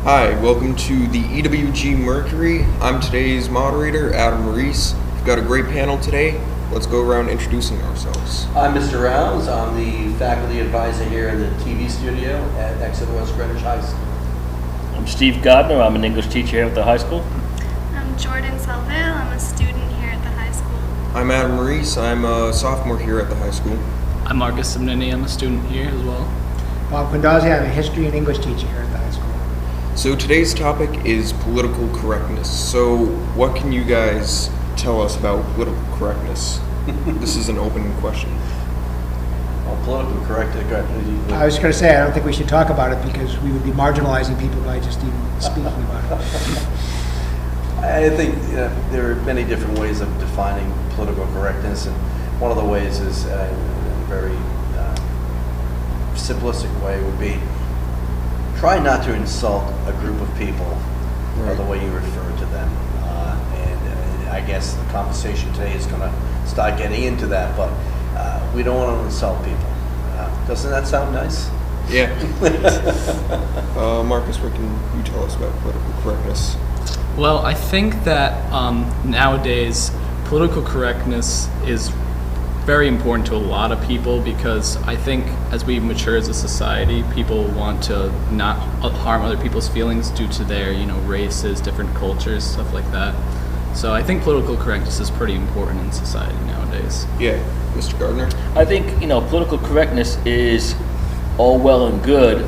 Hi, welcome to the EWG Mercury. I'm today's moderator, Adam Maurice. We've got a great panel today. Let's go around introducing ourselves. I'm Mr. Rouse. I'm the faculty advisor here in the TV studio at Exeter West Greenwich High School. I'm Steve Gardner. I'm an English teacher here at the high school. I'm Jordan Selville. I'm a student here at the high school. I'm Adam Maurice. I'm a sophomore here at the high school. I'm Marcus Simnini. I'm a student here as well. Bob Quindazzi. I'm a history and English teacher here at the high school. So today's topic is political correctness. So what can you guys tell us about political correctness? This is an open question. Well, political correctness. I was going to say, I don't think we should talk about it because we would be marginalizing people by just even speaking about it. I think there are many different ways of defining political correctness, and one of the ways is a very simplistic way would be try not to insult a group of people or the way you refer to them. And I guess the conversation today is going to start getting into that, but we don't want to insult people. Doesn't that sound nice? Yeah. Marcus, what can you tell us about political correctness? Well, I think that nowadays political correctness is very important to a lot of people because I think as we mature as a society, people want to not harm other people's feelings due to their, races, different cultures, stuff like that. So I think political correctness is pretty important in society nowadays. Yeah, Mr. Gardner? I think, political correctness is all well and good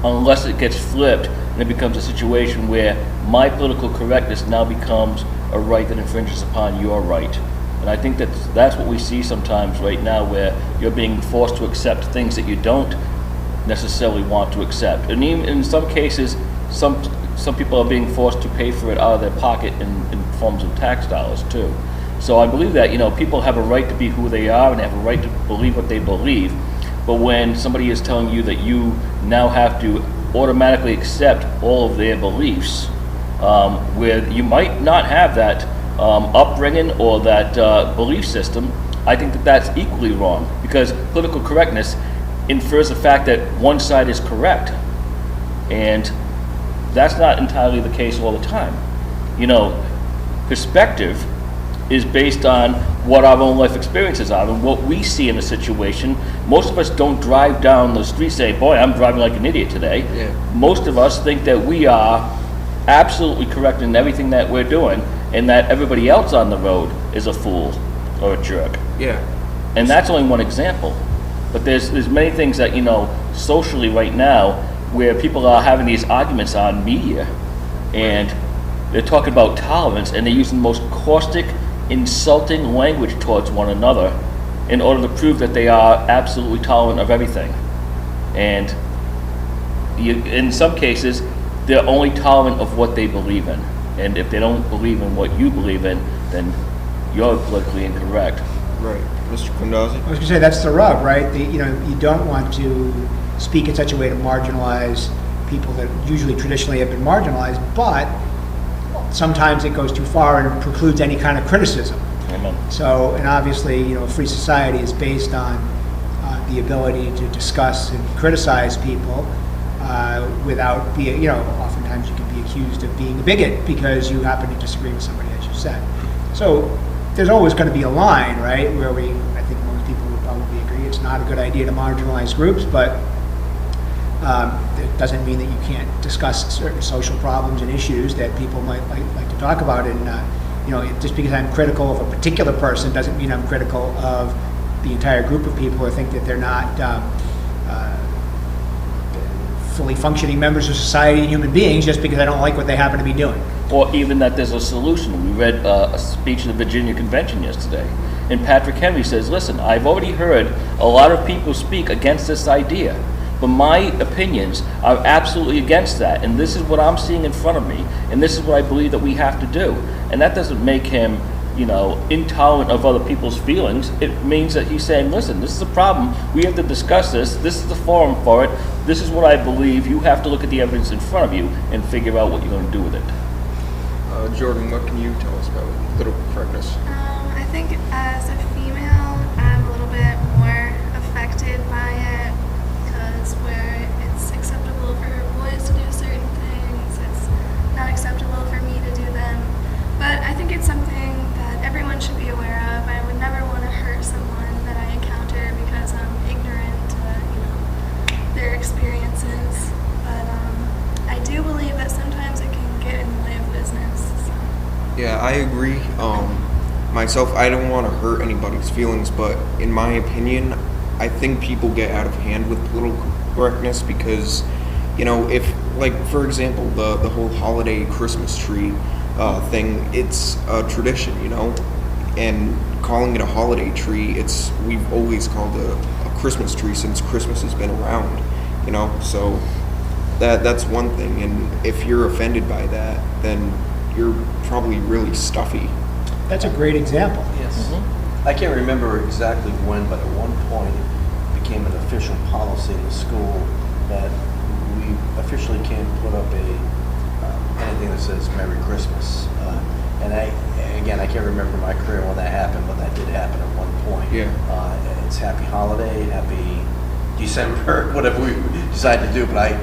unless it gets flipped and it becomes a situation where my political correctness now becomes a right that infringes upon your right. And I think that's what we see sometimes right now, where you're being forced to accept things that you don't necessarily want to accept. And even in some cases, some people are being forced to pay for it out of their pocket in forms of tax dollars too. So I believe that people have a right to be who they are and they have a right to believe what they believe. But when somebody is telling you that you now have to automatically accept all of their beliefs, where you might not have that upbringing or that belief system, I think that that's equally wrong, because political correctness infers the fact that one side is correct, and that's not entirely the case all the time. Perspective is based on what our own life experiences are and what we see in a situation. Most of us don't drive down the street saying, boy, I'm driving like an idiot today. Yeah. Most of us think that we are absolutely correct in everything that we're doing, and that everybody else on the road is a fool or a jerk. Yeah. And that's only one example. But there's many things that, socially right now, where people are having these arguments on media, and they're talking about tolerance, and they're using the most caustic, insulting language towards one another in order to prove that they are absolutely tolerant of everything. And in some cases, they're only tolerant of what they believe in. And if they don't believe in what you believe in, then you're politically incorrect. Right. Mr. Quindazzi? I was going to say, that's the rub, right? You don't want to speak in such a way to marginalize people that usually traditionally have been marginalized, but sometimes it goes too far and precludes any kind of criticism. Amen. So, and obviously, a free society is based on the ability to discuss and criticize people without being, oftentimes you can be accused of being a bigot because you happen to disagree with somebody, as you said. So there's always going to be a line, right, where I think most people would probably agree it's not a good idea to marginalize groups, but it doesn't mean that you can't discuss certain social problems and issues that people might like to talk about. And just because I'm critical of a particular person doesn't mean I'm critical of the entire group of people or think that they're not fully functioning members of society and human beings just because I don't like what they happen to be doing. Or even that there's a solution. We read a speech at the Virginia Convention yesterday, and Patrick Henry says, listen, I've already heard a lot of people speak against this idea, But my opinions are absolutely against that, and this is what I'm seeing in front of me, and this is what I believe that we have to do. And that doesn't make him, intolerant of other people's feelings. It means that he's saying, listen, this is a problem, we have to discuss this is the forum for it, this is what I believe, you have to look at the evidence in front of you and figure out what you're going to do with it. Jordan, what can you tell us about political correctness? I think as a female, I'm a little bit more affected by it because where it's acceptable for boys to do certain things, it's not acceptable for me to do them. But I think it's something that everyone should be aware of. I would never want to hurt someone that I encounter because I'm ignorant to, their experiences. But I do believe that sometimes it can get in the way of business. So. Yeah, I agree. Myself, I don't want to hurt anybody's feelings, but in my opinion, I think people get out of hand with political correctness because, if, like, for example, the whole holiday Christmas tree thing, it's a tradition, and calling it a holiday tree, we've always called it a Christmas tree since Christmas has been around, so that's one thing, and if you're offended by that, then you're probably really stuffy. That's a great example. Yes. I can't remember exactly when, but at one point it became an official policy in the school that we officially can't put up anything that says Merry Christmas. And I can't remember my career when that happened, but that did happen at one point. Yeah. It's Happy Holiday, Happy December, whatever we decide to do. But I,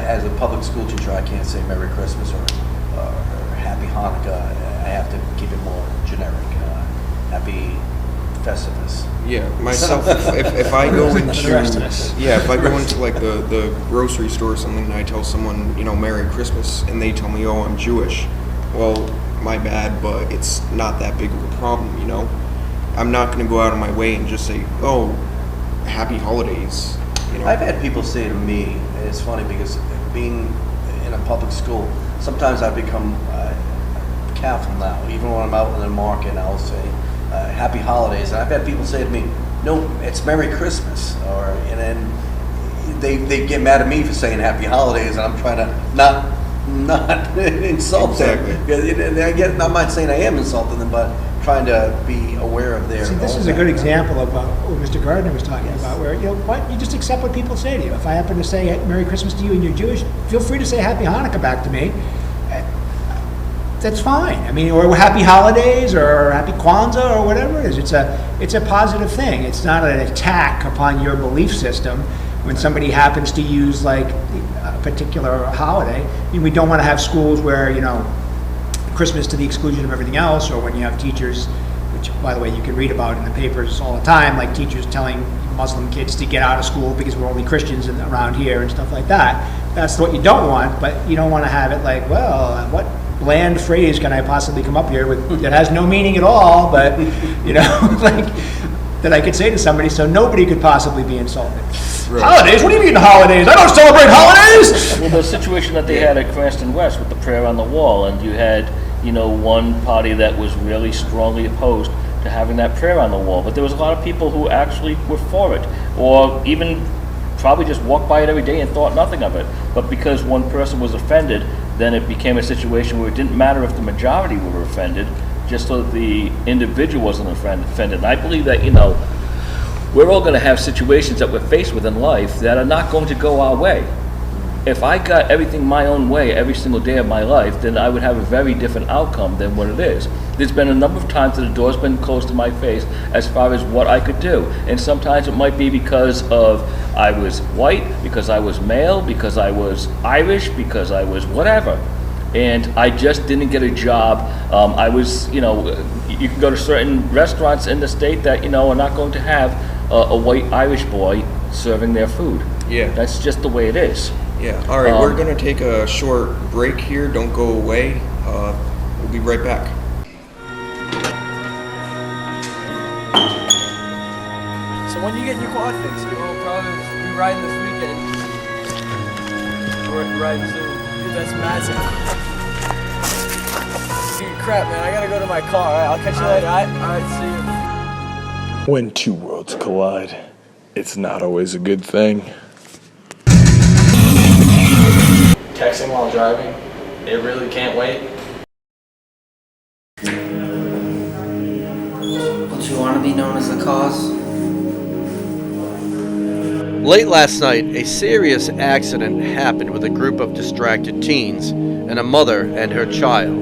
as a public school teacher, I can't say Merry Christmas or Happy Hanukkah. I have to keep it more generic. Happy Festivus. Yeah, myself, if I go into The rest of us. if I go into like the grocery store or something and I tell someone, Merry Christmas, and they tell me, oh, I'm Jewish, well, my bad, but it's not that big of a problem, I'm not going to go out of my way and just say, oh, Happy Holidays, I've had people say to me, and it's funny because being in a public school, sometimes I become careful now. Even when I'm out in the market, I'll say Happy Holidays, and I've had people say to me, "No, it's Merry Christmas," and then they get mad at me for saying Happy Holidays, and I'm trying to not insult them. And I'm not saying I am insulting them, but trying to be aware of their. See, this own is a good background. example of what Mr. Gardner was talking about, where you just accept what people say to you. If I happen to say Merry Christmas to you and you're Jewish, feel free to say Happy Hanukkah back to me. That's fine. I mean, or Happy Holidays or Happy Kwanzaa or whatever it is. It's a positive thing. It's not an attack upon your belief system when somebody happens to use like a particular holiday. I mean, we don't want to have schools where Christmas to the exclusion of everything else, or when you have teachers, which by the way you can read about in the papers all the time, like teachers telling Muslim kids to get out of school because we're only Christians around here and stuff like that. That's what you don't want, but you don't want to have it like, well, what bland phrase can I possibly come up here with that has no meaning at all, but like that I could say to somebody so nobody could possibly be insulted. Right. Holidays? What do you mean holidays? I don't celebrate holidays! Well, the situation that they had at Cranston West with the prayer on the wall, and you had, one party that was really strongly opposed to having that prayer on the wall, but there was a lot of people who actually were for it, or even probably just walked by it every day and thought nothing of it. But because one person was offended, then it became a situation where it didn't matter if the majority were offended, just so that the individual wasn't offended. And I believe that, we're all going to have situations that we're faced with in life that are not going to go our way. If I got everything my own way every single day of my life, then I would have a very different outcome than what it is. There's been a number of times that the door's been closed in my face as far as what I could do. And sometimes it might be because of I was white, because I was male, because I was Irish, because I was whatever. And I just didn't get a job. I was, you can go to certain restaurants in the state that, are not going to have a white Irish boy serving their food. Yeah. That's just the way it is. Yeah. All right, we're going to take a short break here. Don't go away. We'll be right back. So when you get your quad fixed, you'll probably be riding this weekend. Or riding soon. Dude, that's massive. Dude, crap, man. I gotta go to my car. All right, I'll catch you later. Alright, see you. When two worlds collide, it's not always a good thing. texting while driving. They really can't wait. Don't you want to be known as the cause? Late last night, a serious accident happened with a group of distracted teens and a mother and her child.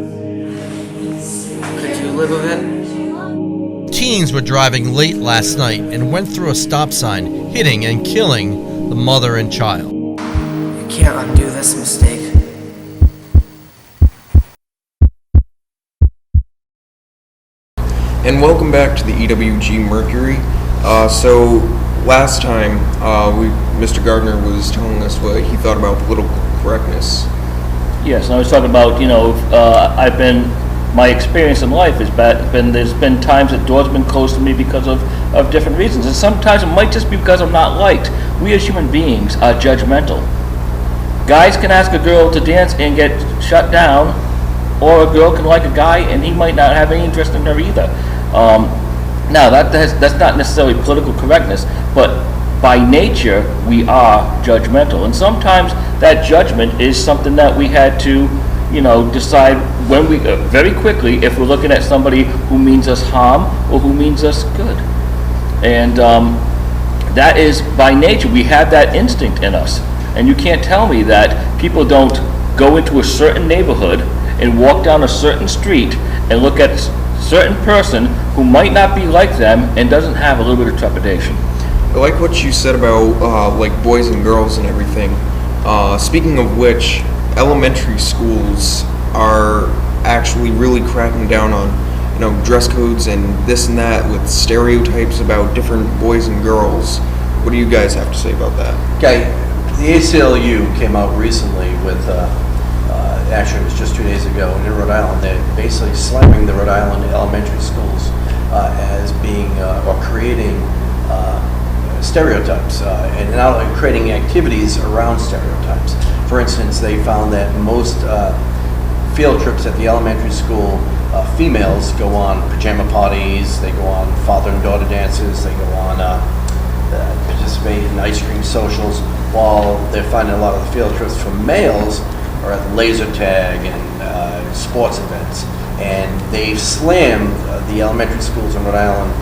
Could you live with it? Teens were driving late last night and went through a stop sign, hitting and killing the mother and child. You can't undo this mistake. And welcome back to the EWG Mercury. So last time, Mr. Gardner was telling us what he thought about political correctness. Yes, and I was talking about, my experience in life has been, there's been times that doors have been closed to me because of different reasons. And sometimes it might just be because I'm not liked. We as human beings are judgmental. Guys can ask a girl to dance and get shut down, or a girl can like a guy and he might not have any interest in her either. Now, that's not necessarily political correctness, but by nature, we are judgmental. And sometimes that judgment is something that we had to, decide when we, very quickly, if we're looking at somebody who means us harm or who means us good. And that is by nature, we have that instinct in us. And you can't tell me that people don't go into a certain neighborhood and walk down a certain street and look at a certain person who might not be like them and doesn't have a little bit of trepidation. I like what you said about like boys and girls and everything. Speaking of which, elementary schools are actually really cracking down on, dress codes and this and that with stereotypes about different boys and girls. What do you guys have to say about that? Okay, the ACLU came out recently with, actually it was just 2 days ago in Rhode Island, they're basically slamming the Rhode Island elementary schools as being, or creating stereotypes and now creating activities around stereotypes. For instance, they found that most field trips at the elementary school, females go on pajama parties, they go on father and daughter dances, they go on participate in ice cream socials, while they're finding a lot of the field trips for males are at laser tag and sports events. And they've slammed the elementary schools in Rhode Island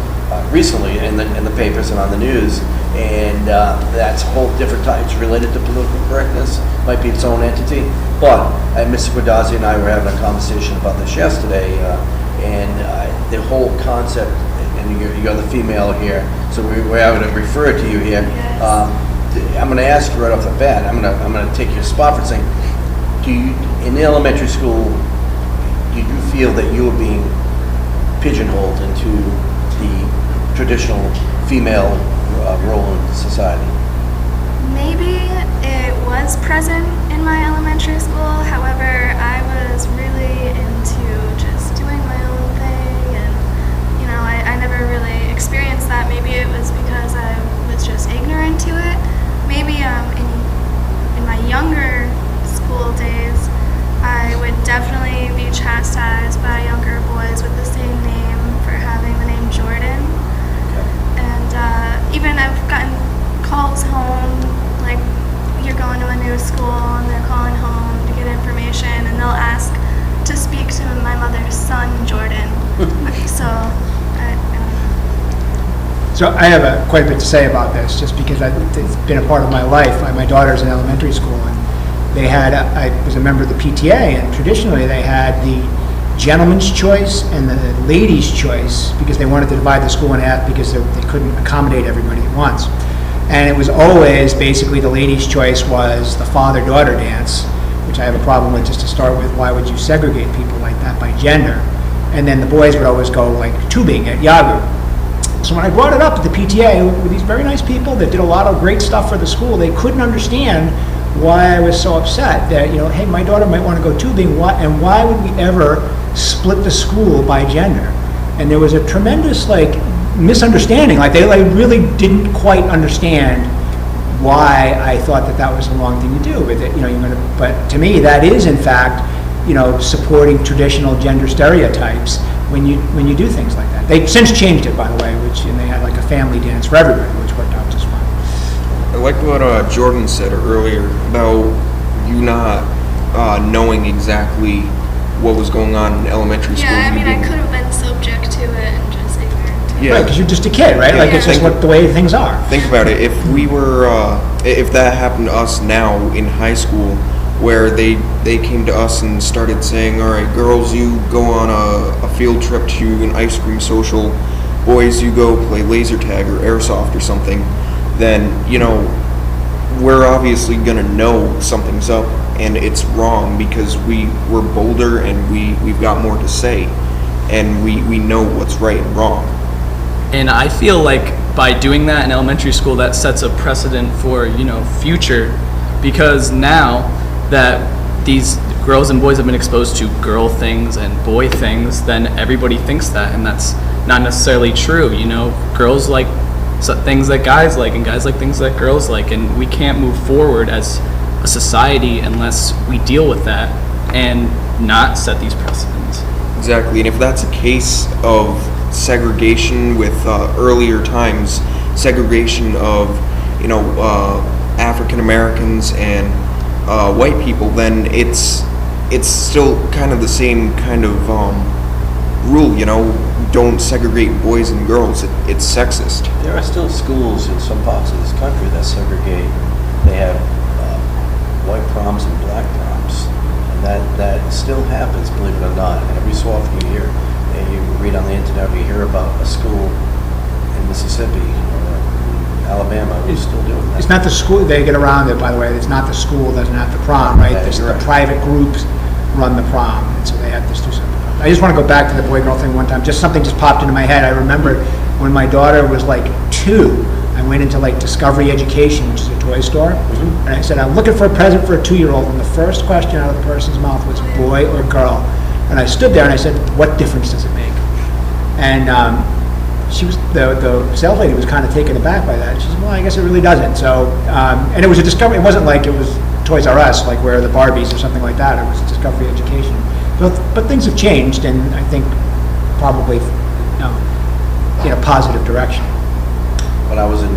recently in the papers and on the news, and that's a whole different type. It's related to political correctness, might be its own entity. But Mr. Guadazzi and I were having a conversation about this yesterday, and the whole concept, and you're the female here, so we're having to refer to you here. Yes. I'm going to ask you right off the bat, I'm going to take your spot for saying, in the elementary school, do you feel that you are being pigeonholed into the traditional female role in society? Maybe it was present in my elementary school. However, I was really into just doing my own thing, and I never really experienced that. Maybe it was because I was just ignorant to it. Maybe in my younger school days, I would definitely be chastised by younger boys with the same name for having the name Jordan. And even I've gotten calls home, like you're going to a new school and they're calling home to get information, and they'll ask to speak to my mother's son, Jordan. So I don't know. So I have quite a bit to say about this, just because it's been a part of my life. My daughter's in elementary school, and they had, I was a member of the PTA, and traditionally they had the gentleman's choice and the ladies' choice, because they wanted to divide the school in half because they couldn't accommodate everybody at once. And it was always basically the ladies' choice was the father-daughter dance, which I have a problem with just to start with. Why would you segregate people like that by gender? And then the boys would always go like tubing at Yagu. So when I brought it up at the PTA, with these very nice people that did a lot of great stuff for the school, they couldn't understand why I was so upset that, hey, my daughter might want to go tubing, and why would we ever split the school by gender? And there was a tremendous misunderstanding. They really didn't quite understand why I thought that was the wrong thing to do. But to me, that is in fact, supporting traditional gender stereotypes when you do things like that. They've since changed it, by the way, and they had a family dance for everybody, which worked out just fine. I like what Jordan said earlier about you not knowing exactly what was going on in elementary school. Yeah, I mean, I didn't- could have been subject to it and just ignorant to it. Yeah. Right, because you're just a kid, right? Like, it's just Yeah. what the way things are. Think about it. If we were, if that happened to us now in high school, where they came to us and started saying, "All right, girls, you go on a field trip to an ice cream social. Boys, you go play laser tag or airsoft or something," then we're obviously gonna know something's up and it's wrong because we're bolder and we've got more to say, and we know what's right and wrong. And I feel like by doing that in elementary school, that sets a precedent for, future, because now that these girls and boys have been exposed to girl things and boy things, then everybody thinks that, and that's not necessarily true. Girls like things that guys like, and guys like things that girls like, and we can't move forward as a society unless we deal with that and not set these precedents. Exactly, and if that's a case of segregation with earlier times, segregation of African Americans and white people, then it's still kind of the same kind of rule. Don't segregate boys and girls. It's sexist. There are still schools in some parts of this country that segregate. They have white proms and black proms, and that still happens, believe it or not. And every so often you hear, you read on the internet, or you hear about a school in Mississippi or Alabama who's still doing that. It's not the school, they get around it, by the way, it's not the school, doesn't have the prom, right? Yeah, you're The right. private groups run the prom, and so they have this do something. I just want to go back to the boy-girl thing one time, something just popped into my head. I remember when my daughter was like 2, I went into like Discovery Education, which is a toy store, and I said, "I'm looking for a present for a 2-year-old," and the first question out of the person's mouth was boy or girl. And I stood there and I said, "What difference does it make?" And she was the sales lady was kind of taken aback by that. She said, "Well, I guess it really doesn't." So, and it was a Discovery. It wasn't like it was Toys R Us, like where the Barbies or something like that. It was Discovery Education. But things have changed, and I think probably in a positive direction. When I was in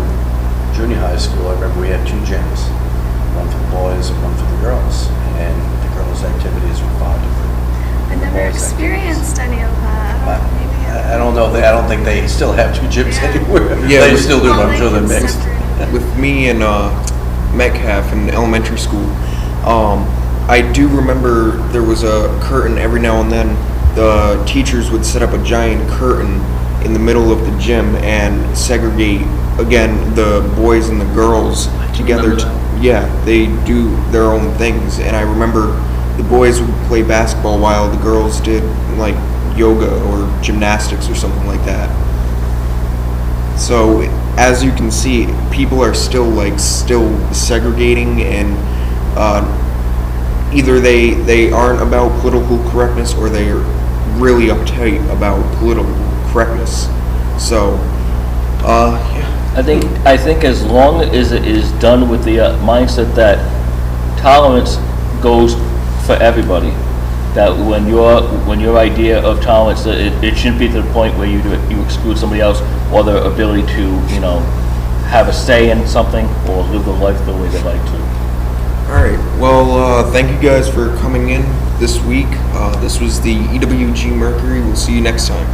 junior high school, I remember we had 2 gyms, one for the boys and one for the girls, and the girls' activities were far different. I than the never boys' experienced any of that. But Maybe I don't know. I don't think they still have 2 gyms Yeah. anywhere. Yeah, They we- still do, but Well, I'm sure they they're can mixed. separate it. With me and Metcalf in elementary school, I do remember there was a curtain every now and then. The teachers would set up a giant curtain in the middle of the gym and segregate, again, the boys and the girls together. remember that. Yeah, they do their own things. And I remember the boys would play basketball while the girls did like yoga or gymnastics or something like that. So as you can see, people are still segregating, and either they aren't about political correctness or they're really uptight about political correctness. So, yeah. I think as long as it is done with the mindset that tolerance goes for everybody, that when your idea of tolerance, that it shouldn't be to the point where you exclude somebody else or their ability to have a say in something or live their life the way they like to. All right. Well, thank you guys for coming in this week. This was the EWG Mercury. We'll see you next time.